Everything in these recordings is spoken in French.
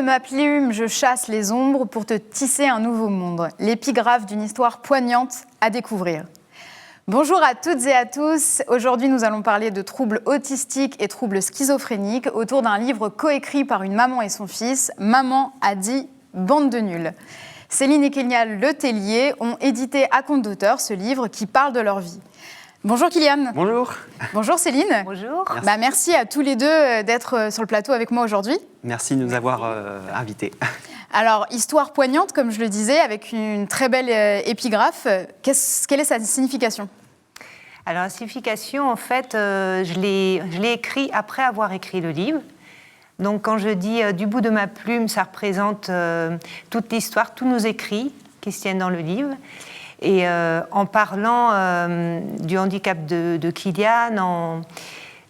ma plume, je chasse les ombres pour te tisser un nouveau monde. L'épigraphe d'une histoire poignante à découvrir. Bonjour à toutes et à tous. Aujourd'hui, nous allons parler de troubles autistiques et troubles schizophréniques autour d'un livre coécrit par une maman et son fils. Maman a dit « Bande de nuls ». Céline et Kylian Letellier ont édité à compte d'auteur ce livre qui parle de leur vie. Bonjour Kylian. Bonjour. Bonjour Céline. Bonjour. Merci à tous les deux d'être sur le plateau avec moi aujourd'hui. Merci de nous avoir invités. Alors, histoire poignante, comme je le disais, avec une très belle épigraphe. Quelle est sa signification ? Alors, la signification, en fait, je l'ai écrit après avoir écrit le livre. Donc, quand je dis du bout de ma plume, ça représente toute l'histoire, tous nos écrits qui se tiennent dans le livre. Et en parlant du handicap de Kylian,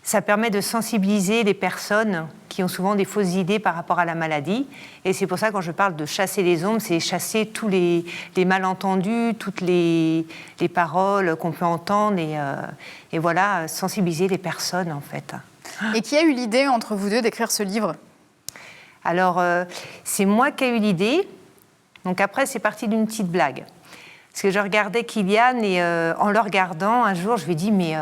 ça permet de sensibiliser les personnes qui ont souvent des fausses idées par rapport à la maladie. Et c'est pour ça que quand je parle de chasser les ombres, c'est chasser tous les malentendus, toutes les paroles qu'on peut entendre et voilà, sensibiliser les personnes en fait. Et qui a eu l'idée entre vous deux d'écrire ce livre ? Alors, c'est moi qui ai eu l'idée. Donc après, c'est parti d'une petite blague. Parce que je regardais Kylian et en le regardant, un jour, je lui ai dit « mais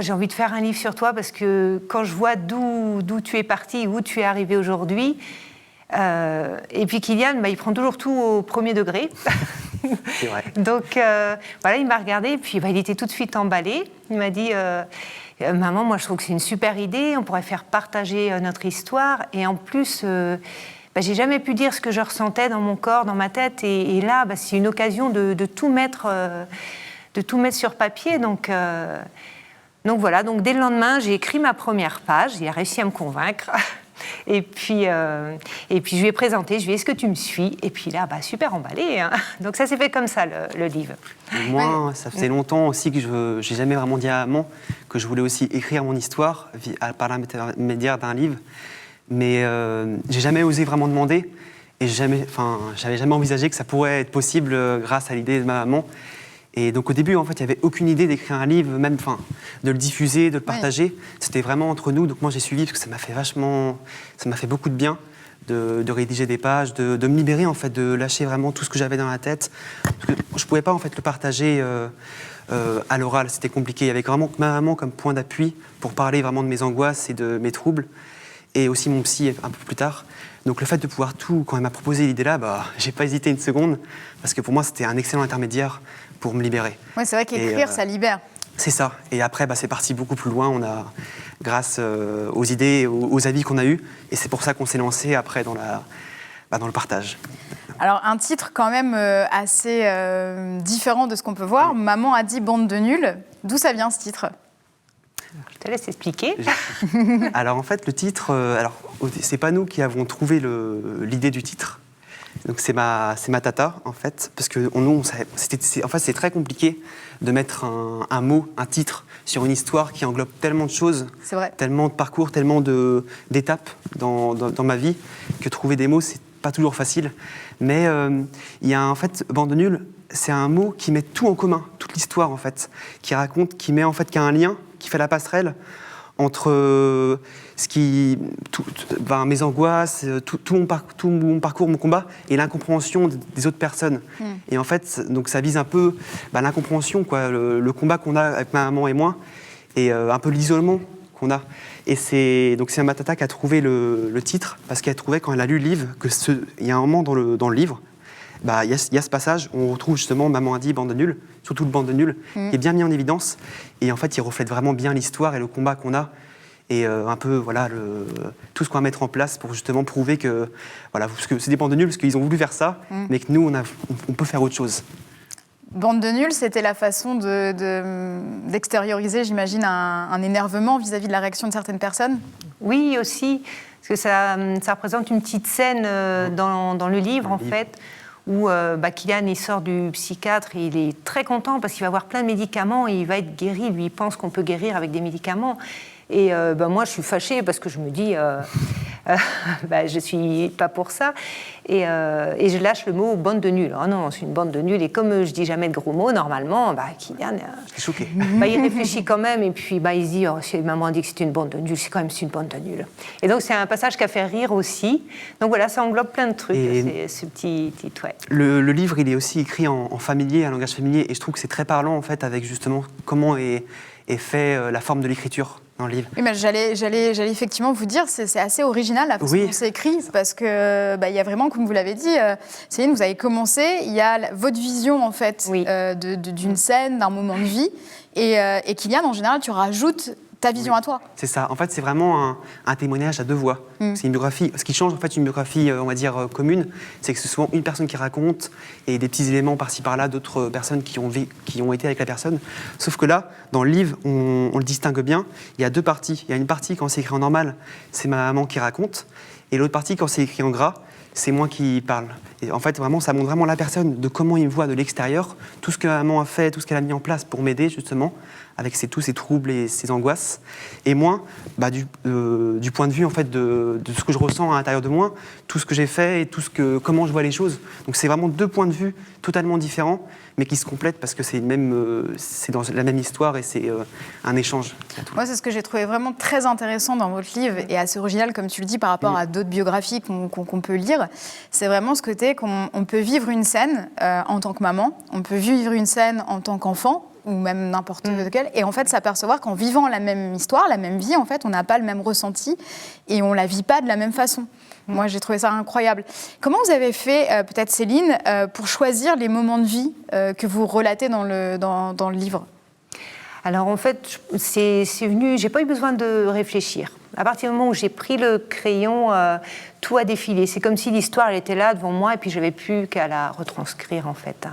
j'ai envie de faire un livre sur toi parce que quand je vois d'où tu es parti, où tu es arrivé aujourd'hui... et puis Kylian, il prend toujours tout au premier degré. C'est vrai. Donc voilà, il m'a regardé et puis il était tout de suite emballé. Il m'a dit « Maman, moi je trouve que c'est une super idée, on pourrait faire partager notre histoire. » Et en plus... j'ai jamais pu dire ce que je ressentais dans mon corps, dans ma tête, et là, c'est une occasion de tout mettre sur papier. Donc voilà. Donc dès le lendemain, j'ai écrit ma première page. Il a réussi à me convaincre. Et puis je lui ai présenté. Je lui ai dit, est-ce que tu me suis ? Et puis là, par emballé. Hein. Donc ça s'est fait comme ça le livre. Moi, ça faisait longtemps aussi que je n'ai jamais vraiment dit à maman que je voulais aussi écrire mon histoire par l'intermédiaire d'un livre. Mais j'ai jamais osé vraiment demander et j'avais jamais envisagé que ça pourrait être possible grâce à l'idée de ma maman. Et donc au début, en fait, il n'y avait aucune idée d'écrire un livre, même de le diffuser, de le partager. Ouais. C'était vraiment entre nous. Donc moi, j'ai suivi parce que ça m'a fait beaucoup de bien de rédiger des pages, de me libérer, en fait, de lâcher vraiment tout ce que j'avais dans la tête. Parce que je ne pouvais pas, en fait, le partager à l'oral. C'était compliqué. Il y avait vraiment ma maman comme point d'appui pour parler vraiment de mes angoisses et de mes troubles. Et aussi mon psy un peu plus tard. Donc le fait de pouvoir tout, quand elle m'a proposé l'idée-là, j'ai pas hésité une seconde, parce que pour moi c'était un excellent intermédiaire pour me libérer. Oui, c'est vrai qu'écrire, ça libère. C'est ça. Et après, c'est parti beaucoup plus loin. On a, grâce aux idées, aux avis qu'on a eus, et c'est pour ça qu'on s'est lancé après dans le partage. Alors un titre quand même assez différent de ce qu'on peut voir. Maman a dit bande de nuls. D'où ça vient ce titre ? Je te laisse expliquer. Alors en fait, le titre, c'est pas nous qui avons trouvé l'idée du titre. Donc c'est ma tata en fait, parce que c'est très compliqué de mettre un mot, un titre sur une histoire qui englobe tellement de choses, tellement de parcours, tellement d'étapes dans ma vie, que trouver des mots c'est pas toujours facile. Mais il y a en fait bande de nuls, c'est un mot qui met tout en commun, toute l'histoire en fait, qui a un lien, qui fait la passerelle entre mes angoisses, tout mon parcours, mon combat, et l'incompréhension des autres personnes. Et en fait, donc ça vise un peu l'incompréhension, le combat qu'on a avec ma maman et moi, et un peu l'isolement qu'on a. Et c'est ma tata qui a trouvé le titre, parce qu'elle trouvait, quand elle a lu le livre, il y a un moment dans le livre, il y a ce passage où on retrouve justement Maman a dit bande de nuls, surtout le bande de nuls, qui est bien mis en évidence. Et en fait, il reflète vraiment bien l'histoire et le combat qu'on a. Et un peu, tout ce qu'on va mettre en place pour justement prouver que, parce que c'est des bandes de nuls, parce qu'ils ont voulu faire ça, mais que nous, on peut faire autre chose. Bande de nuls, c'était la façon d'extérioriser, j'imagine, un énervement vis-à-vis de la réaction de certaines personnes ? Oui, aussi, parce que ça représente une petite scène dans le livre, en fait, où Kylian il sort du psychiatre et il est très content parce qu'il va avoir plein de médicaments et il va être guéri. Lui, il pense qu'on peut guérir avec des médicaments. Et moi, je suis fâchée parce que je me dis, Je suis pas pour ça. Et je lâche le mot bande de nuls. Oh non, c'est une bande de nuls. Et comme je dis jamais de gros mots, normalement, Kylian, Je suis choquée. il réfléchit quand même. Et puis, il se dit, si maman dit que c'est une bande de nuls, c'est quand même une bande de nuls. Et donc, c'est un passage qui a fait rire aussi. Donc voilà, ça englobe plein de trucs, ce petit ouais. Le livre, il est aussi écrit en familier, un langage familier. Et je trouve que c'est très parlant, en fait, avec justement comment est fait la forme de l'écriture dans le livre. Oui, mais j'allais effectivement vous dire, c'est assez original la façon dont c'est écrit, parce que il y a vraiment, comme vous l'avez dit, Céline, vous avez commencé, il y a votre vision en fait d'une scène, d'un moment de vie, et Kylian, en général, tu rajoutes ta vision à toi. C'est ça. En fait, c'est vraiment un témoignage à deux voix. C'est une biographie. Ce qui change, en fait, une biographie, on va dire, commune, c'est que c'est souvent une personne qui raconte et des petits éléments par-ci par-là d'autres personnes qui ont été avec la personne. Sauf que là, dans le livre, on le distingue bien. Il y a deux parties. Il y a une partie, quand c'est écrit en normal, c'est ma maman qui raconte. Et l'autre partie, quand c'est écrit en gras, c'est moi qui parle. Et en fait, vraiment, ça montre vraiment la personne, de comment il me voit de l'extérieur, tout ce que maman a fait, tout ce qu'elle a mis en place pour m'aider, justement, avec tous ses troubles et ses angoisses. Et moi, du point de vue, en fait, de ce que je ressens à l'intérieur de moi, tout ce que j'ai fait et comment je vois les choses. Donc, c'est vraiment deux points de vue totalement différents, mais qui se complètent parce que c'est dans la même histoire et c'est un échange. Moi, c'est ce que j'ai trouvé vraiment très intéressant dans votre livre et assez original, comme tu le dis, par rapport à d'autres biographies qu'on peut lire. C'est vraiment ce côté qu'on peut vivre une scène en tant que maman, on peut vivre une scène en tant qu'enfant, ou même n'importe lequel, et en fait s'apercevoir qu'en vivant la même histoire, la même vie, en fait, on n'a pas le même ressenti et on la vit pas de la même façon. Moi, j'ai trouvé ça incroyable. Comment vous avez fait, peut-être Céline, pour choisir les moments de vie que vous relatez dans le livre ? Alors en fait, c'est venu, j'ai pas eu besoin de réfléchir. À partir du moment où j'ai pris le crayon, tout a défilé. C'est comme si l'histoire elle était là devant moi et puis j'avais plus qu'à la retranscrire en fait.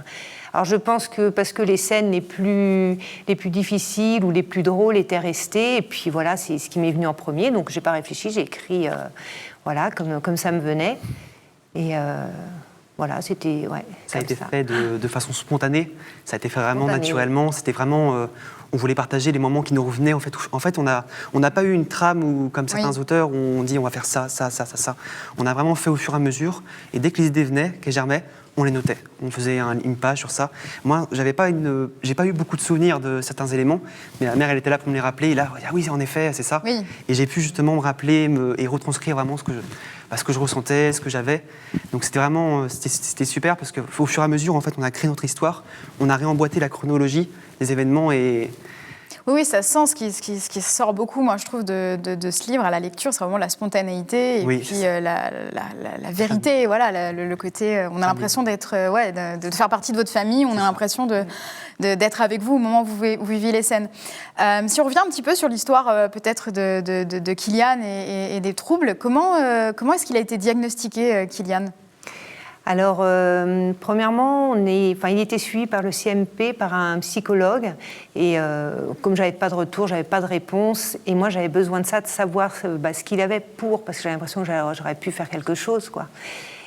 Alors je pense que parce que les scènes les plus difficiles ou les plus drôles étaient restées, et puis voilà, c'est ce qui m'est venu en premier, donc j'ai pas réfléchi, j'ai écrit voilà, comme ça me venait. Et voilà, c'était... Ouais, ça a été fait de façon spontanée, ça a été fait vraiment naturellement, c'était vraiment... on voulait partager les moments qui nous revenaient. En fait, on n'a pas eu une trame ou comme certains auteurs où on dit on va faire ça. On a vraiment fait au fur et à mesure, et dès que les idées venaient, qu'elles germaient, on les notait. On faisait une page sur ça. Moi, j'ai pas eu beaucoup de souvenirs de certains éléments, mais ma mère, elle était là pour me les rappeler. Et là, ah oui, en effet, c'est ça. Oui. Et j'ai pu justement me rappeler et retranscrire vraiment ce que je ressentais, ce que j'avais. Donc c'était super parce qu'au fur et à mesure, en fait, on a créé notre histoire, on a réemboîté la chronologie des événements et... Oui, ça sent ce qui sort beaucoup, moi, je trouve, de ce livre à la lecture, c'est vraiment la spontanéité et puis la vérité, voilà, le côté... On a l'impression d'être, de faire partie de votre famille, on a l'impression d'être avec vous au moment où vous vivez les scènes. Si on revient un petit peu sur l'histoire, peut-être, de Kylian et des troubles, comment est-ce qu'il a été diagnostiqué, Kylian ? Alors, premièrement, il était suivi par le CMP, par un psychologue, et comme j'avais pas de retour, j'avais pas de réponse, et moi j'avais besoin de ça, de savoir ce qu'il avait parce que j'avais l'impression que j'aurais pu faire quelque chose, quoi.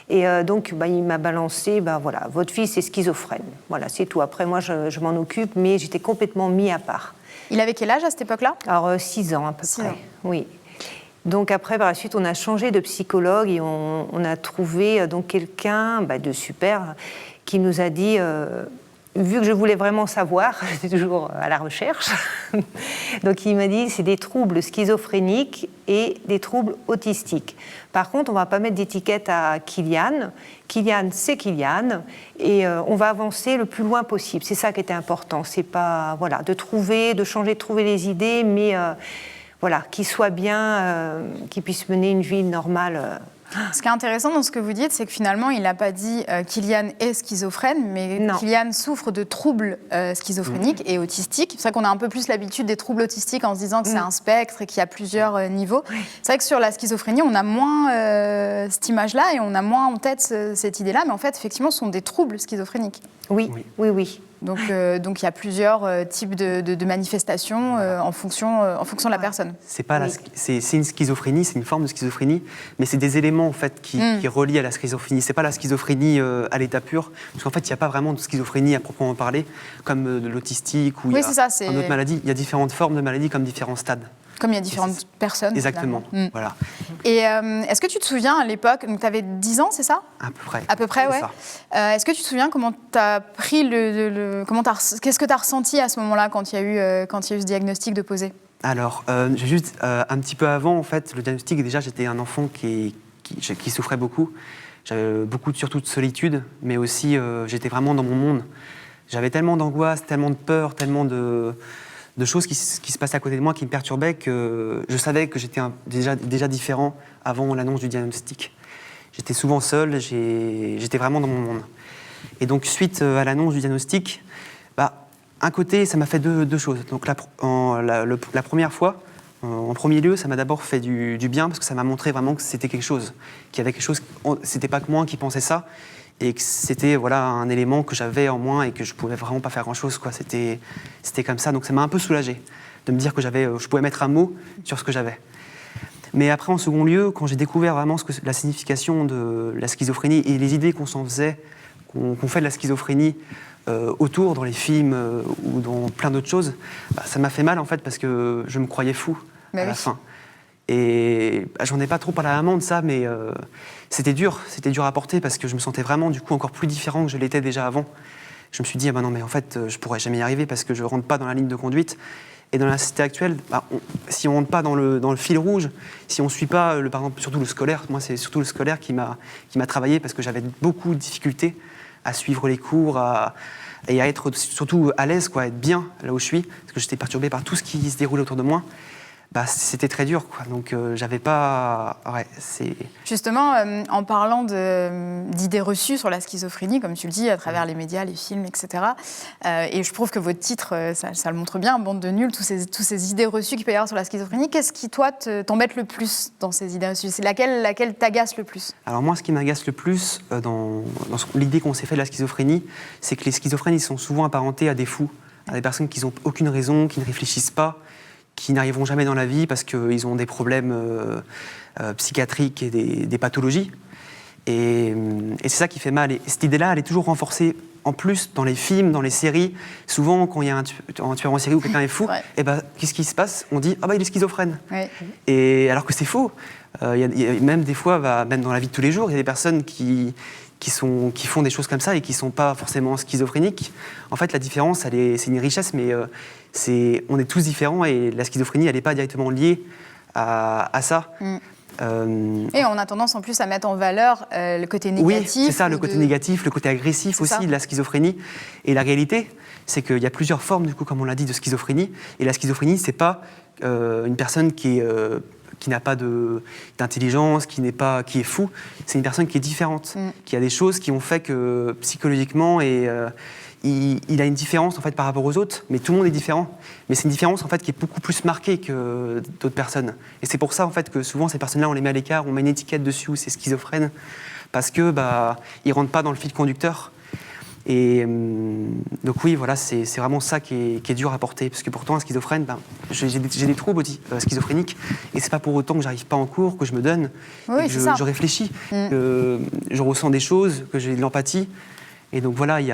Et donc, il m'a balancé, voilà, votre fils est schizophrène, voilà, c'est tout. Après, moi, je m'en occupe, mais j'étais complètement mis à part. Il avait quel âge à cette époque-là ? Alors, 6 ans à peu 6 près, ans. oui. Donc après, par la suite, on a changé de psychologue et on a trouvé donc quelqu'un de super qui nous a dit, vu que je voulais vraiment savoir, j'étais toujours à la recherche, donc il m'a dit c'est des troubles schizophréniques et des troubles autistiques. Par contre, on ne va pas mettre d'étiquette à Kylian. Kylian, c'est Kylian, et on va avancer le plus loin possible. C'est ça qui était important. C'est pas de trouver, de changer, de trouver les idées, mais voilà, qu'il soit bien, qu'il puisse mener une vie normale. Ce qui est intéressant dans ce que vous dites, c'est que finalement, il n'a pas dit Kylian est schizophrène, mais Kylian souffre de troubles schizophréniques et autistiques. C'est vrai qu'on a un peu plus l'habitude des troubles autistiques en se disant que c'est un spectre et qu'il y a plusieurs niveaux. C'est vrai que sur la schizophrénie, on a moins cette image-là et on a moins en tête cette idée-là, mais en fait, effectivement, ce sont des troubles schizophréniques. Oui. Donc il y a plusieurs types de manifestations en fonction de la personne. C'est une schizophrénie, c'est une forme de schizophrénie, mais c'est des éléments en fait qui relient à la schizophrénie. C'est pas la schizophrénie à l'état pur, parce qu'en fait il n'y a pas vraiment de schizophrénie à proprement parler, comme de l'autistique ou une autre maladie. Il y a différentes formes de maladies comme différents stades. Comme il y a différentes personnes. Exactement, voilà. Et est-ce que tu te souviens à l'époque, donc tu avais 10 ans, c'est ça? À peu près. À peu près, ouais. Est-ce que tu te souviens comment tu as pris qu'est-ce que tu as ressenti à ce moment-là quand il y a eu ce diagnostic de poser? Alors, juste un petit peu avant, en fait, le diagnostic, déjà, j'étais un enfant qui souffrait beaucoup. J'avais beaucoup, surtout de solitude, mais aussi, j'étais vraiment dans mon monde. J'avais tellement d'angoisse, tellement de peur, tellement de choses qui se passaient à côté de moi qui me perturbaient que je savais que j'étais déjà différent avant l'annonce du diagnostic. J'étais souvent seul, j'étais vraiment dans mon monde. Et donc, suite à l'annonce du diagnostic, un côté, ça m'a fait deux choses. Donc, la première fois, en premier lieu, ça m'a d'abord fait du bien parce que ça m'a montré vraiment que c'était quelque chose, qu'il y avait quelque chose, c'était pas que moi qui pensais ça, et que c'était un élément que j'avais en moi et que je pouvais vraiment pas faire grand-chose, quoi. C'était comme ça, donc ça m'a un peu soulagé de me dire que je pouvais mettre un mot sur ce que j'avais. Mais après, en second lieu, quand j'ai découvert vraiment la signification de la schizophrénie et les idées qu'on s'en faisait, qu'on fait de la schizophrénie autour, dans les films ou dans plein d'autres choses, ça m'a fait mal en fait parce que je me croyais fou à la fin. Et j'en ai pas trop parlé à maman de ça, mais c'était dur à porter parce que je me sentais vraiment du coup encore plus différent que je l'étais déjà avant. Je me suis dit, non mais en fait je pourrais jamais y arriver parce que je rentre pas dans la ligne de conduite. Et dans la société actuelle, si on rentre pas dans le fil rouge, si on suit pas, par exemple, surtout le scolaire, moi c'est surtout le scolaire qui m'a travaillé parce que j'avais beaucoup de difficultés à suivre les cours, et à être surtout à l'aise, à être bien là où je suis, parce que j'étais perturbé par tout ce qui se déroulait autour de moi. C'était très dur, quoi. Donc j'avais pas... Ouais, c'est... Justement, en parlant d'idées reçues sur la schizophrénie, comme tu le dis, à travers les médias, les films, etc. Et je trouve que votre titre, ça le montre bien, Bande de nuls, tous ces idées reçues qu'il peut y avoir sur la schizophrénie. Qu'est-ce qui, toi, t'embête le plus dans ces idées reçues? C'est laquelle t'agace le plus? Alors moi, ce qui m'agace le plus dans l'idée qu'on s'est fait de la schizophrénie, c'est que les schizophrènes, ils sont souvent apparentés à des fous, à des personnes qui n'ont aucune raison, qui ne réfléchissent pas, qui n'arriveront jamais dans la vie parce qu'ils ont des problèmes psychiatriques et des pathologies. Et c'est ça qui fait mal. Et cette idée-là, elle est toujours renforcée en plus dans les films, dans les séries. Souvent, quand il y a un tueur en série ou quelqu'un est fou, qu'est-ce qui se passe? On dit « Ah il est schizophrène ». Et alors que c'est faux. Y a même des fois, même dans la vie de tous les jours, il y a des personnes qui font des choses comme ça et qui ne sont pas forcément schizophréniques. En fait, la différence, c'est une richesse, mais on est tous différents et la schizophrénie, elle n'est pas directement liée à ça. Et on a tendance en plus à mettre en valeur le côté négatif. Oui, c'est ça, le côté négatif, le côté agressif aussi de la schizophrénie. Et la réalité, c'est qu'il y a plusieurs formes, du coup, comme on l'a dit, de schizophrénie. Et la schizophrénie, c'est pas une personne qui n'a pas d'intelligence, qui est fou. C'est une personne qui est différente, qui a des choses qui ont fait que psychologiquement, il a une différence en fait par rapport aux autres, mais tout le monde est différent. Mais c'est une différence en fait qui est beaucoup plus marquée que d'autres personnes. Et c'est pour ça en fait que souvent ces personnes-là, on les met à l'écart, on met une étiquette dessus où c'est schizophrène, parce que ils rentrent pas dans le fil conducteur. Et donc oui, voilà, c'est vraiment ça qui est dur à porter, parce que pourtant un schizophrène, j'ai des troubles schizophréniques, et c'est pas pour autant que j'arrive pas en cours, que je me donne, que je réfléchis, que je ressens des choses, que j'ai de l'empathie. Et donc voilà, il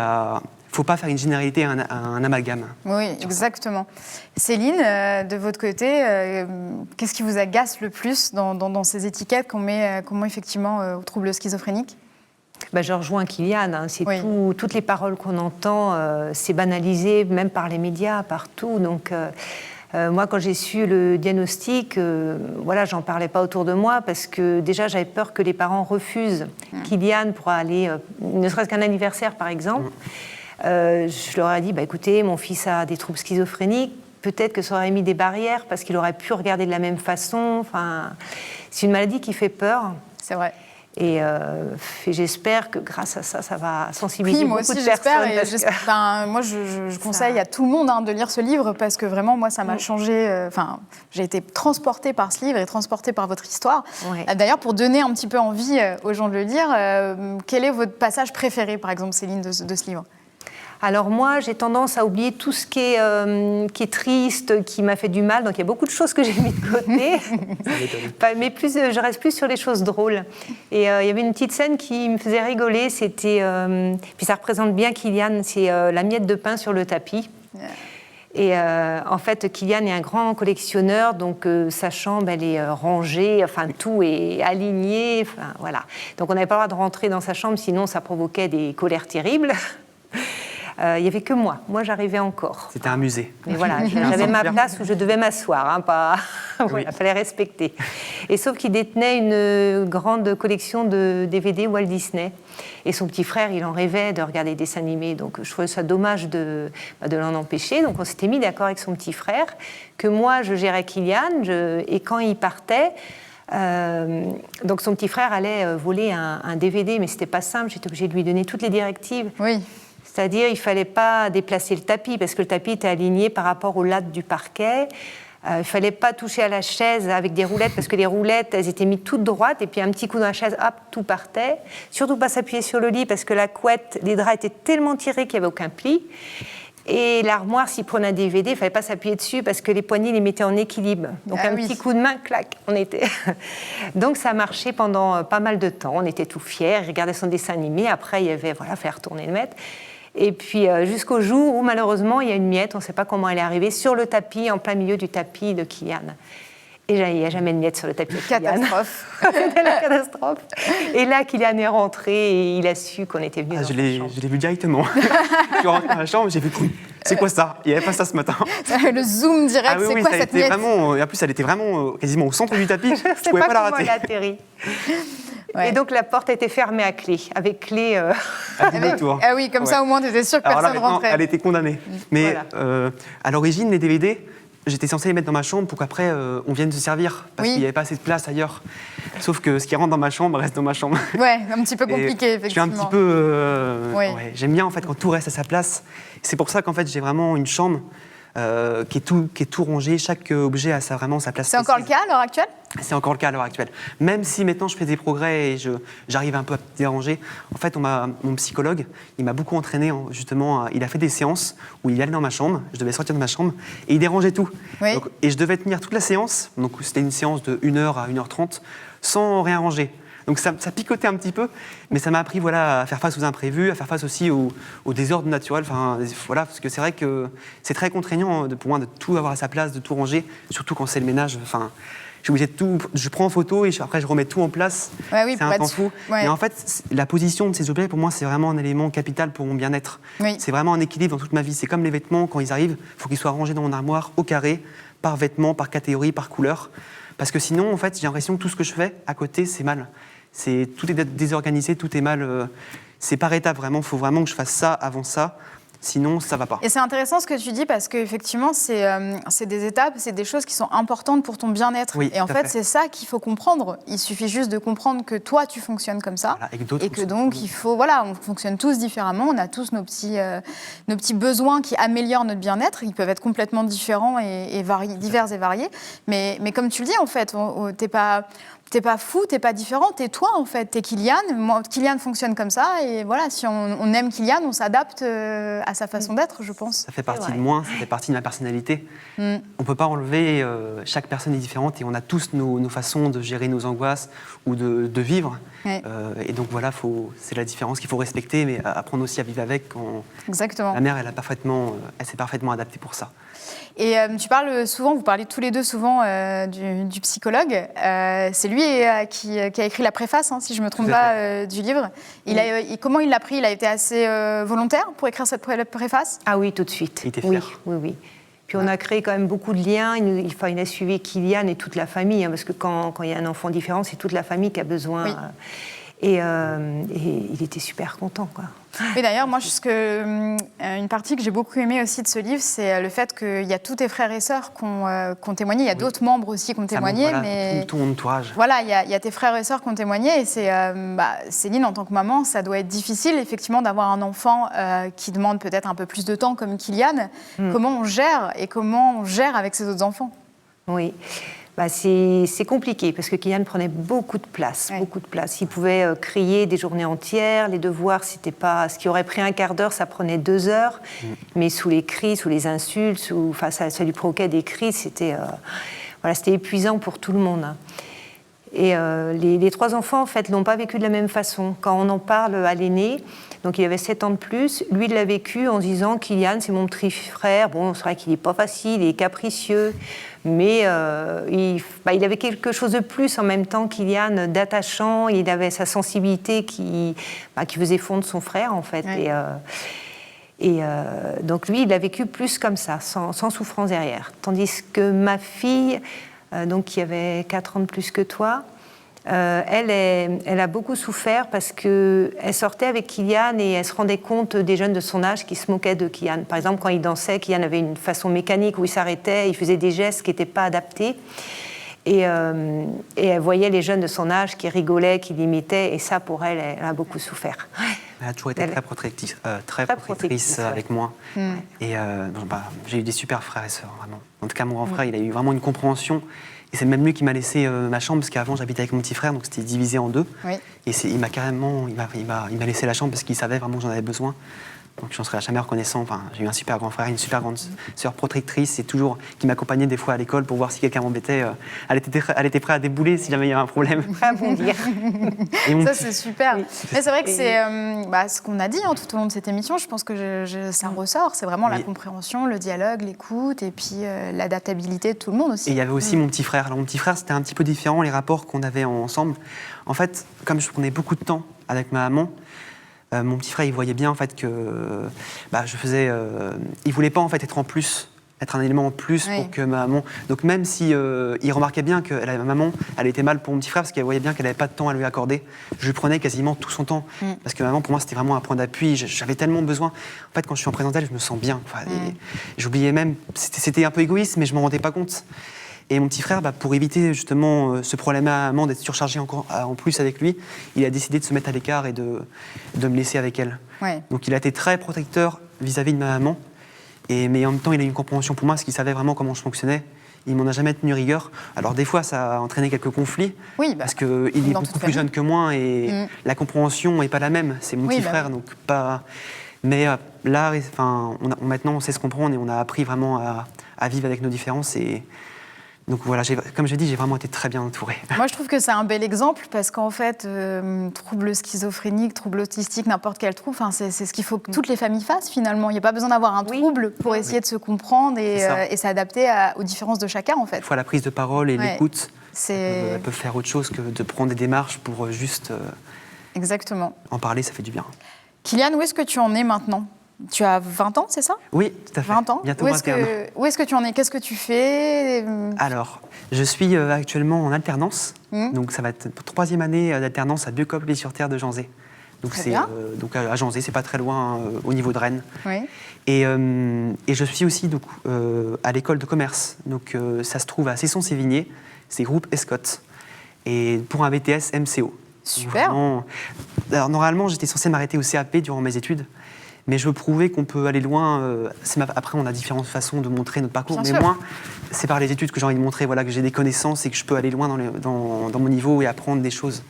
faut pas faire une généralité, un amalgame. Oui, exactement. Céline, de votre côté, qu'est-ce qui vous agace le plus dans ces étiquettes qu'on met effectivement aux troubles schizophréniques? Je rejoins Kylian, hein. Toutes les paroles qu'on entend, c'est banalisé, même par les médias, partout. Donc, moi, quand j'ai su le diagnostic, j'en parlais pas autour de moi parce que déjà, j'avais peur que les parents refusent Kylian pour aller, ne serait-ce qu'un anniversaire, par exemple. Je leur ai dit, écoutez, mon fils a des troubles schizophréniques. Peut-être que ça aurait mis des barrières parce qu'il aurait pu regarder de la même façon. Enfin, c'est une maladie qui fait peur. C'est vrai. Et j'espère que grâce à ça, ça va sensibiliser beaucoup de personnes. Moi, je conseille à tout le monde de lire ce livre parce que vraiment, moi, ça m'a changé. J'ai été transportée par ce livre et transportée par votre histoire. D'ailleurs, pour donner un petit peu envie aux gens de le lire, quel est votre passage préféré, par exemple, Céline, de ce livre? Alors moi, j'ai tendance à oublier tout ce qui est triste, qui m'a fait du mal. Donc il y a beaucoup de choses que j'ai mis de côté. Mais je reste plus sur les choses drôles. Et il y avait une petite scène qui me faisait rigoler. C'était, puis ça représente bien Kylian, c'est la miette de pain sur le tapis. Et en fait, Kylian est un grand collectionneur, donc sa chambre, elle est rangée, enfin tout est aligné, enfin voilà. Donc on n'avait pas le droit de rentrer dans sa chambre, sinon ça provoquait des colères terribles. Il n'y avait que moi. Moi, j'arrivais encore. C'était un musée. Mais voilà, j'avais ma place où je devais m'asseoir, hein, pas... voilà, fallait respecter. Et sauf qu'il détenait une grande collection de DVD Walt Disney. Et son petit frère, il en rêvait de regarder des dessins animés. Donc, je trouvais ça dommage de l'en empêcher. Donc, on s'était mis d'accord avec son petit frère que moi, je gérais Kylian. Et quand il partait... donc son petit frère allait voler un DVD, mais c'était pas simple. J'étais obligée de lui donner toutes les directives. Oui. C'est-à-dire, il ne fallait pas déplacer le tapis, parce que le tapis était aligné par rapport aux lattes du parquet. Il ne fallait pas toucher à la chaise avec des roulettes, parce que les roulettes, elles étaient mises toutes droites, et puis un petit coup dans la chaise, hop, tout partait. Surtout pas s'appuyer sur le lit, parce que la couette, les draps étaient tellement tirés qu'il n'y avait aucun pli. Et l'armoire, s'il prenait un DVD, il ne fallait pas s'appuyer dessus, parce que les poignées les mettaient en équilibre. Donc petit coup de main, clac, on était... Donc ça marchait pendant pas mal de temps. On était tout fiers, il regardait son dessin animé. Après, il y avait, voilà, faire tourner le maître. Et puis jusqu'au jour où malheureusement il y a une miette, on ne sait pas comment elle est arrivée, sur le tapis, en plein milieu du tapis de Kylian. Et il n'y a jamais de miette sur le tapis de Kylian. Catastrophe. C'était la catastrophe. Et là, Kylian est rentré et il a su qu'on était venu dans sa chambre. Je l'ai vu directement. Je suis rentré dans la chambre, j'ai vu, c'est quoi ça? Il n'y avait pas ça ce matin. Le zoom direct, Ah oui, c'est oui, quoi ça a cette été miette? vraiment, et en plus, elle était vraiment quasiment au centre du tapis. Je ne sais pouvais pas pas la comment rater. elle a atterri. Ouais. Et donc la porte a été fermée à clé, avec clé... À double tour. Ah oui, comme ça au moins tu étais sûr que Alors là, personne maintenant, rentrait. elle était condamnée. Mais Voilà. à l'origine, les DVD, j'étais censé les mettre dans ma chambre pour qu'après on vienne se servir, parce qu'il n'y avait pas assez de place ailleurs. Sauf que ce qui rentre dans ma chambre reste dans ma chambre. Ouais, un petit peu compliqué, Et effectivement. je suis un petit peu... Oui. ouais, j'aime bien en fait quand tout reste à sa place. C'est pour ça qu'en fait j'ai vraiment une chambre qui est tout rongé. Chaque objet a vraiment sa place. C'est encore le cas à l'heure actuelle? C'est encore le cas à l'heure actuelle. Même si maintenant je fais des progrès et j'arrive un peu à me déranger, en fait, mon psychologue, il m'a beaucoup entraîné, justement. Il a fait des séances où il allait dans ma chambre, je devais sortir de ma chambre, et il dérangeait tout. Oui. Donc, et je devais tenir toute la séance, donc c'était une séance de 1h à 1h30, sans rien ranger. Donc ça picotait un petit peu, mais ça m'a appris voilà, à faire face aux imprévus, à faire face aussi aux désordres naturels. Enfin, voilà, parce que c'est vrai que c'est très contraignant pour moi de tout avoir à sa place, de tout ranger, surtout quand c'est le ménage. Enfin, je suis obligé de tout. Je prends en photo et après je remets tout en place. Ouais, oui, c'est un temps fou. Ouais. Et en fait, la position de ces objets, pour moi, c'est vraiment un élément capital pour mon bien-être. Oui. C'est vraiment un équilibre dans toute ma vie. C'est comme les vêtements, quand ils arrivent, il faut qu'ils soient rangés dans mon armoire au carré, par vêtement, par catégorie, par couleur. Parce que sinon, en fait, j'ai l'impression que tout ce que je fais à côté, c'est mal. Tout est désorganisé, tout est mal. C'est par étapes, vraiment. Il faut vraiment que je fasse ça avant ça. Sinon, ça ne va pas. Et c'est intéressant ce que tu dis parce qu'effectivement, c'est des étapes, c'est des choses qui sont importantes pour ton bien-être. Oui, et en fait, c'est ça qu'il faut comprendre. Il suffit juste de comprendre que toi, tu fonctionnes comme ça. Voilà, et que donc, il faut... Voilà, on fonctionne tous différemment. On a tous nos petits besoins qui améliorent notre bien-être. Ils peuvent être complètement différents et divers et variés. Mais comme tu le dis, en fait, t'es pas fou, t'es pas différent, t'es toi en fait, t'es Kylian. Moi, Kylian fonctionne comme ça et voilà, si on aime Kylian, on s'adapte à sa façon d'être, je pense. Ça fait partie de moi, ça fait partie de ma personnalité. On peut pas enlever, chaque personne est différente et on a tous nos façons de gérer nos angoisses ou de vivre. Ouais. Et donc voilà, c'est la différence qu'il faut respecter, mais apprendre aussi à vivre avec. Exactement. La mère, elle s'est parfaitement adaptée pour ça. Et tu parles souvent, vous parlez tous les deux souvent du psychologue. C'est lui qui a écrit la préface, hein, si je ne me trompe pas, du livre. Comment il l'a pris? Il a été assez volontaire pour écrire cette préface? Ah oui, tout de suite. Il était fier. Oui. Puis on a créé quand même beaucoup de liens. Il a suivi Kylian et toute la famille, hein, parce que quand il y a un enfant différent, c'est toute la famille qui a besoin. Oui. Et il était super content, quoi. Et d'ailleurs, moi, une partie que j'ai beaucoup aimée aussi de ce livre, c'est le fait qu'il y a tous tes frères et sœurs qui ont témoigné. Il y a d'autres membres aussi qui ont témoigné. Voilà, mais tout ton entourage. Voilà, il y a tes frères et sœurs qui ont témoigné. Et Céline, en tant que maman, ça doit être difficile, effectivement, d'avoir un enfant qui demande peut-être un peu plus de temps, comme Kylian. Comment on gère avec ses autres enfants? Oui. C'est compliqué parce que Kylian prenait beaucoup de place, beaucoup de place. Il pouvait crier des journées entières. Les devoirs, c'était pas ce qui aurait pris un quart d'heure, ça prenait 2 heures. Mais sous les cris, sous les insultes, ça lui provoquait des cris. C'était épuisant pour tout le monde. Et les 3 enfants, en fait, l'ont pas vécu de la même façon. Quand on en parle à l'aîné, Donc il avait 7 ans de plus. Lui, il l'a vécu en se disant, Kylian, c'est mon petit frère. Bon, c'est vrai qu'il n'est pas facile, il est capricieux, mais il avait quelque chose de plus en même temps, Kylian, d'attachant. Il avait sa sensibilité qui faisait fondre son frère, en fait. Ouais. Donc lui, il l'a vécu plus comme ça, sans souffrance derrière. Tandis que ma fille, donc qui avait 4 ans de plus que toi, elle a beaucoup souffert parce qu'elle sortait avec Kylian et elle se rendait compte des jeunes de son âge qui se moquaient de Kylian. Par exemple, quand il dansait, Kylian avait une façon mécanique où il s'arrêtait, il faisait des gestes qui n'étaient pas adaptés. Et elle voyait les jeunes de son âge qui rigolaient, qui l'imitaient, et ça, pour elle, elle a beaucoup souffert. Elle a toujours été très protectrice avec moi. Et j'ai eu des super frères et sœurs, vraiment. En tout cas, mon grand frère, il a eu vraiment une compréhension. Et c'est même lui qui m'a laissé ma chambre, parce qu'avant, j'habitais avec mon petit frère, donc c'était divisé en 2. Oui. Et il m'a laissé la chambre parce qu'il savait vraiment que j'en avais besoin. Donc je n'en serai jamais reconnaissant. Enfin, j'ai eu un super grand frère, une super grande sœur protectrice, et toujours qui m'accompagnait des fois à l'école pour voir si quelqu'un m'embêtait. Elle était prête à débouler si jamais il y avait un problème. À bondir. Ça, c'est super. Oui. Mais c'est vrai que c'est ce qu'on a dit tout au long de cette émission. Je pense que ça ressort. C'est vraiment la compréhension, le dialogue, l'écoute, et puis l'adaptabilité de tout le monde aussi. Et il y avait aussi mon petit frère. Alors mon petit frère, c'était un petit peu différent, les rapports qu'on avait ensemble. En fait, comme je prenais beaucoup de temps avec ma maman, mon petit frère, il voyait bien en fait que je faisais. Il voulait pas en fait être un élément en plus pour que ma maman. Donc même si il remarquait bien que ma maman, elle était mal pour mon petit frère parce qu'elle voyait bien qu'elle n'avait pas de temps à lui accorder. Je lui prenais quasiment tout son temps parce que maman, pour moi, c'était vraiment un point d'appui. J'avais tellement besoin. En fait, quand je suis en présence d'elle, je me sens bien. J'oubliais même. C'était un peu égoïste, mais je m'en rendais pas compte. Et mon petit frère, pour éviter justement ce problème à maman d'être surchargé encore en plus avec lui, il a décidé de se mettre à l'écart et de me laisser avec elle. Ouais. Donc il a été très protecteur vis-à-vis de ma maman, mais en même temps il a eu une compréhension pour moi parce qu'il savait vraiment comment je fonctionnais. Il m'en a jamais tenu rigueur. Alors des fois ça a entraîné quelques conflits, parce qu'il est beaucoup plus jeune que moi et la compréhension n'est pas la même. C'est mon petit frère, donc pas... Mais là, maintenant on sait se comprendre et on a appris vraiment à vivre avec nos différences. Donc voilà, comme j'ai dit, j'ai vraiment été très bien entourée. Moi, je trouve que c'est un bel exemple parce qu'en fait, trouble schizophrénique, trouble autistique, n'importe quel trouble, c'est ce qu'il faut que toutes les familles fassent finalement. Il n'y a pas besoin d'avoir un trouble pour essayer de se comprendre et s'adapter aux différences de chacun en fait. Une fois la prise de parole et l'écoute, elles peuvent faire autre chose que de prendre des démarches pour juste Exactement. En parler, ça fait du bien. Kylian, où est-ce que tu en es maintenant ? Tu as 20 ans, c'est ça ? Oui, tout à fait. 20 ans. Bientôt 21 ans. Où est-ce que tu en es ? Qu'est-ce que tu fais ? Alors, je suis actuellement en alternance. Donc, ça va être 3e année d'alternance à Bieucopp-les-sur-Terre de Janzé. Donc, donc à Janzé, c'est pas très loin au niveau de Rennes. Oui. Et je suis aussi donc, à l'école de commerce. Donc, ça se trouve à Cesson-Sévigné. C'est groupe Escott. Et pour un BTS MCO. Super. Alors, normalement, j'étais censé m'arrêter au CAP durant mes études. Mais je veux prouver qu'on peut aller loin. Après, on a différentes façons de montrer notre parcours. Bien sûr. Moi, c'est par les études que j'ai envie de montrer que j'ai des connaissances et que je peux aller loin dans mon niveau et apprendre des choses.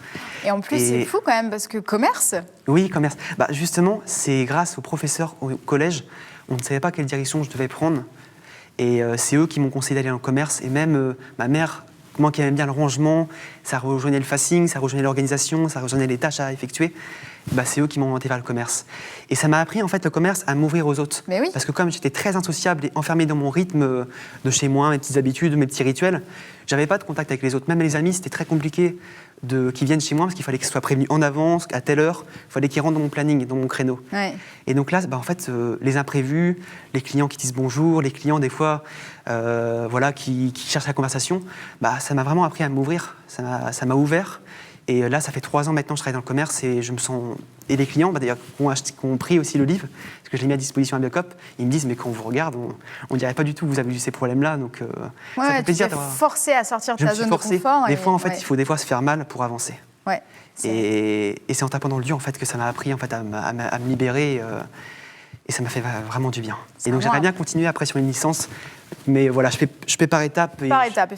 Et en plus, c'est fou quand même, parce que commerce... Oui, commerce. Justement, c'est grâce aux professeurs au collège. On ne savait pas quelle direction je devais prendre. Et c'est eux qui m'ont conseillé d'aller dans le commerce. Et même ma mère... Moi qui aime bien le rangement, ça rejoignait le facing, ça rejoignait l'organisation, ça rejoignait les tâches à effectuer. C'est eux qui m'ont orienté vers le commerce. Et ça m'a appris en fait le commerce à m'ouvrir aux autres. Mais oui. Parce que comme j'étais très insociable et enfermé dans mon rythme de chez moi, mes petites habitudes, mes petits rituels, j'avais pas de contact avec les autres. Même les amis, c'était très compliqué qu'ils viennent chez moi parce qu'il fallait qu'ils soient prévenus en avance, à telle heure, il fallait qu'ils rentrent dans mon planning, dans mon créneau. Ouais. Et donc là, en fait, les imprévus, les clients qui disent bonjour, les clients des fois qui cherchent la conversation, ça m'a vraiment appris à m'ouvrir, ça m'a ouvert. Et là, ça fait 3 ans maintenant que je travaille dans le commerce et je me sens... Et les clients, d'ailleurs, qui ont pris aussi le livre, parce que je l'ai mis à disposition à Bieucopp, ils me disent, mais quand on vous regarde, on ne dirait pas du tout que vous avez eu ces problèmes-là. Donc, ça fait plaisir d'avoir... forcé à sortir de ta zone de confort. Des fois, en fait, il faut des fois se faire mal pour avancer. Ouais, et c'est en tapant dans le dur, en fait, que ça m'a appris en fait, à me libérer. Et ça m'a fait vraiment du bien. Et donc, j'aimerais bien continuer après sur une licence. Mais voilà, je fais par étapes.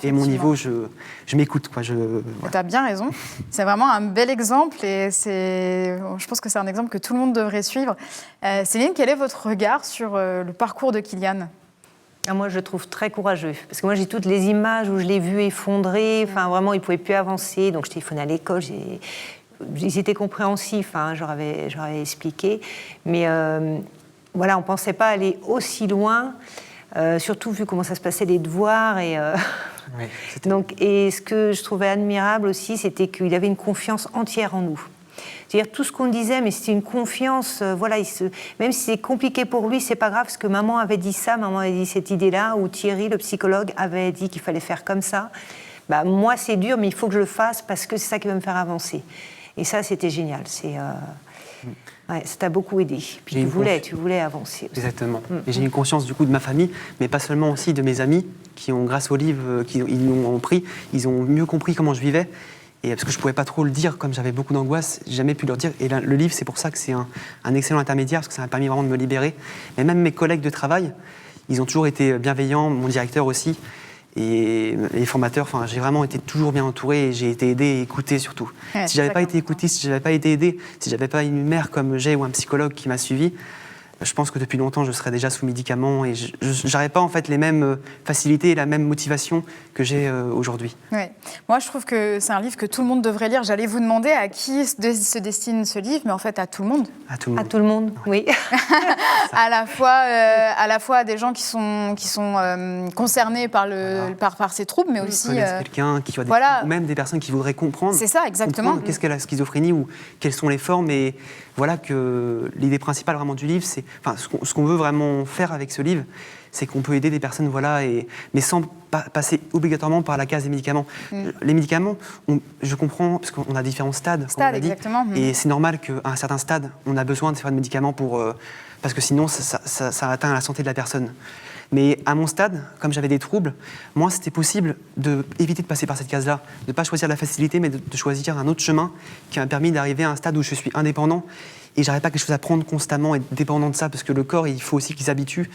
Et mon niveau, je m'écoute. Tu as bien raison. C'est vraiment un bel exemple. Et je pense que c'est un exemple que tout le monde devrait suivre. Céline, quel est votre regard sur le parcours de Kylian ? Moi, je le trouve très courageux. Parce que moi, j'ai toutes les images où je l'ai vu effondrer. Enfin, vraiment, il ne pouvait plus avancer. Donc, je téléphonais à l'école. ils étaient compréhensifs, hein, j'aurais expliqué, mais voilà, on ne pensait pas aller aussi loin, surtout vu comment ça se passait, les devoirs. Oui, Et ce que je trouvais admirable aussi, c'était qu'il avait une confiance entière en nous. C'est-à-dire tout ce qu'on disait, mais c'était une confiance, voilà, même si c'est compliqué pour lui, c'est pas grave, parce que maman avait dit ça, maman avait dit cette idée-là, ou Thierry, le psychologue, avait dit qu'il fallait faire comme ça. Bah, moi, c'est dur, mais il faut que je le fasse, parce que c'est ça qui va me faire avancer. Et ça, c'était génial. Ouais, ça t'a beaucoup aidé. Puis tu voulais avancer aussi. Exactement. Et j'ai une conscience du coup de ma famille, mais pas seulement aussi de mes amis, qui ont, grâce au livre, ils l'ont pris, ils ont mieux compris comment je vivais. Et parce que je ne pouvais pas trop le dire, comme j'avais beaucoup d'angoisse, j'ai jamais pu leur dire. Et le livre, c'est pour ça que c'est un excellent intermédiaire, parce que ça m'a permis vraiment de me libérer. Mais même mes collègues de travail, ils ont toujours été bienveillants, mon directeur aussi, et les formateurs. Enfin, j'ai vraiment été toujours bien entouré, et j'ai été aidé et écouté surtout. Ouais, si j'avais pas été écouté, si j'avais pas été aidé, si j'avais pas une mère comme j'ai ou un psychologue qui m'a suivi, je pense que depuis longtemps, je serais déjà sous médicaments et je n'aurais pas en fait les mêmes facilités et la même motivation que j'ai aujourd'hui. Ouais. Moi, je trouve que c'est un livre que tout le monde devrait lire. J'allais vous demander à qui se destine ce livre, mais en fait à tout le monde. À tout le monde. À tout le monde, oui. à la fois à des gens qui sont concernés par, par ces troubles, mais aussi... quelqu'un qui ou même des personnes qui voudraient comprendre. C'est ça, exactement. Qu'est-ce qu'est la schizophrénie ou quelles sont les formes. Et voilà que l'idée principale vraiment du livre, c'est... Enfin, ce qu'on veut vraiment faire avec ce livre, c'est qu'on peut aider des personnes, voilà, mais sans passer obligatoirement par la case des médicaments. Les médicaments, je comprends, parce qu'on a différents stades, comme on l'a dit, exactement. et c'est normal qu'à un certain stade, on a besoin de faire des médicaments parce que sinon, ça atteint la santé de la personne. Mais à mon stade, comme j'avais des troubles, moi, c'était possible d'éviter de passer par cette case-là, de ne pas choisir la facilité, mais de choisir un autre chemin qui m'a permis d'arriver à un stade où je suis indépendant. Et j'arrivais pas quelque chose à prendre constamment et dépendant de ça, parce que le corps, il faut aussi qu'il s'habitue.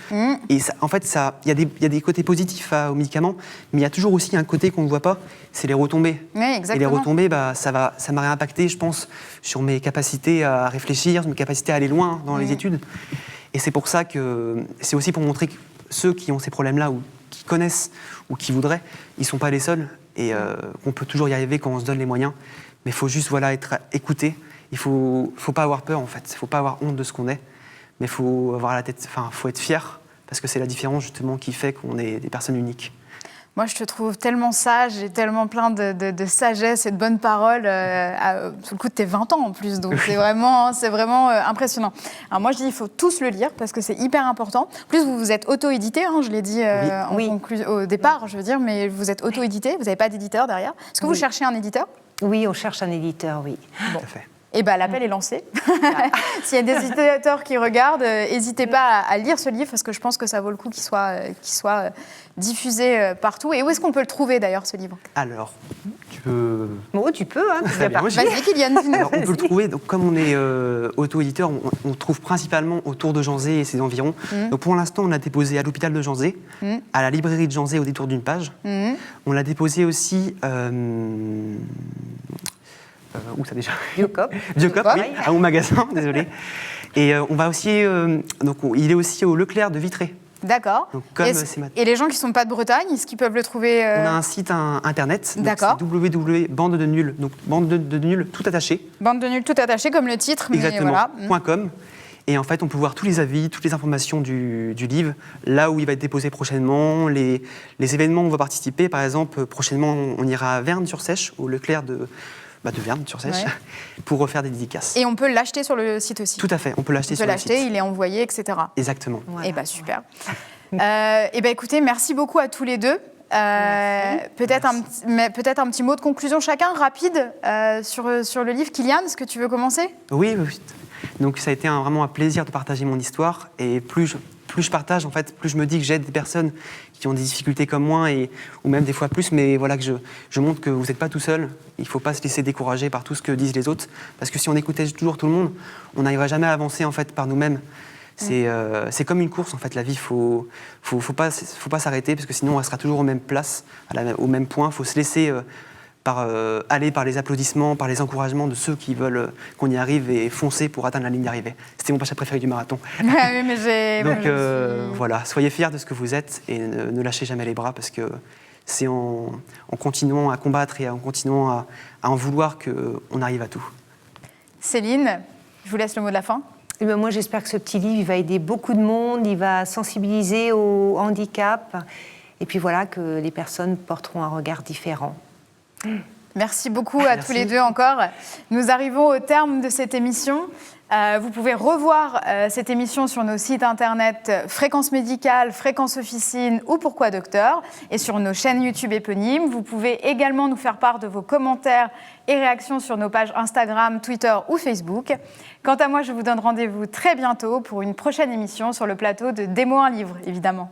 Et ça, en fait, il y a des côtés positifs aux médicaments, mais il y a toujours aussi un côté qu'on ne voit pas, c'est les retombées. Oui, exactement. Et les retombées, ça m'a réimpacté, je pense, sur mes capacités à réfléchir, mes capacités à aller loin dans les études. Et c'est pour ça que c'est aussi pour montrer que ceux qui ont ces problèmes-là, ou qui connaissent, ou qui voudraient, ils ne sont pas les seuls, et qu'on peut toujours y arriver quand on se donne les moyens. Mais il faut juste être écouté. Il faut pas avoir peur, en fait. Il ne faut pas avoir honte de ce qu'on est. Mais il faut avoir la tête... Enfin, faut être fier, parce que c'est la différence, justement, qui fait qu'on est des personnes uniques. Moi, je te trouve tellement sage et tellement plein de sagesse et de bonnes paroles sous le coup de tes 20 ans en plus. Donc, c'est vraiment impressionnant. Alors moi, je dis il faut tous le lire parce que c'est hyper important. En plus, vous êtes auto-édité, hein, je l'ai dit au départ, je veux dire, mais vous êtes auto-édité, vous n'avez pas d'éditeur derrière. Est-ce que vous cherchez un éditeur ? Oui, on cherche un éditeur, oui. Bon. Tout à fait. Eh bien, l'appel est lancé. S'il y a des éditeurs qui regardent, n'hésitez pas à lire ce livre parce que je pense que ça vaut le coup qu'il soit diffusé partout. Et où est-ce qu'on peut le trouver d'ailleurs, ce livre ? Alors, tu peux... Oh, tu peux, hein. Vas-y, Kylian. Alors, on peut le trouver, donc, comme on est auto-éditeur, on le trouve principalement autour de Janzé et ses environs. Donc pour l'instant, on l'a déposé à l'hôpital de Janzé, à la librairie de Janzé au détour d'une page. On l'a déposé aussi... où ça déjà ? Biocop. Biocop, oui, à mon magasin, désolé. Et on va aussi... donc il est aussi au Leclerc de Vitré. D'accord. Donc, comme et les gens qui ne sont pas de Bretagne, est-ce qu'ils peuvent le trouver On a un site internet, D'accord. C'est www.bande de nuls, donc bande de nuls tout attaché. Bande de nuls tout attaché, comme le titre. Exactement, mais voilà. .com. Et en fait, on peut voir tous les avis, toutes les informations du livre, là où il va être déposé prochainement, les événements où on va participer. Par exemple, prochainement, on ira à Verne-sur-Sèche, au Leclerc de Verne-sur-Sèche, pour refaire des dédicaces. Et on peut l'acheter sur le site aussi. Tout à fait, on peut l'acheter sur le site. Il est envoyé, etc. Exactement. Voilà. Et super. Écoutez, merci beaucoup à tous les deux. Peut-être un petit mot de conclusion chacun, rapide, sur le livre. Kylian, est-ce que tu veux commencer ? Oui. Donc ça a été vraiment un plaisir de partager mon histoire. Et plus je partage, en fait, plus je me dis que j'aide des personnes qui ont des difficultés comme moi, ou même des fois plus, mais voilà que je montre que vous n'êtes pas tout seul. Il ne faut pas se laisser décourager par tout ce que disent les autres, parce que si on écoutait toujours tout le monde, on n'arriverait jamais à avancer en fait par nous-mêmes. C'est comme une course en fait, la vie. Faut pas s'arrêter, parce que sinon on restera toujours aux mêmes places, au même point. Il faut se laisser aller par les applaudissements, par les encouragements de ceux qui veulent qu'on y arrive et foncer pour atteindre la ligne d'arrivée. C'était mon passage préféré du marathon. Donc voilà, soyez fiers de ce que vous êtes et ne lâchez jamais les bras, parce que c'est en continuant à combattre et en continuant à en vouloir qu'on arrive à tout. Céline, je vous laisse le mot de la fin. Eh bien, moi, j'espère que ce petit livre il va aider beaucoup de monde, il va sensibiliser au handicap, et puis voilà, que les personnes porteront un regard différent. Merci beaucoup à tous les deux encore. Nous arrivons au terme de cette émission. Vous pouvez revoir cette émission sur nos sites internet Fréquence Médicale, Fréquence Officine ou Pourquoi Docteur et sur nos chaînes YouTube éponymes. Vous pouvez également nous faire part de vos commentaires et réactions sur nos pages Instagram, Twitter ou Facebook. Quant à moi, je vous donne rendez-vous très bientôt pour une prochaine émission sur le plateau de Des mots, un livre, évidemment.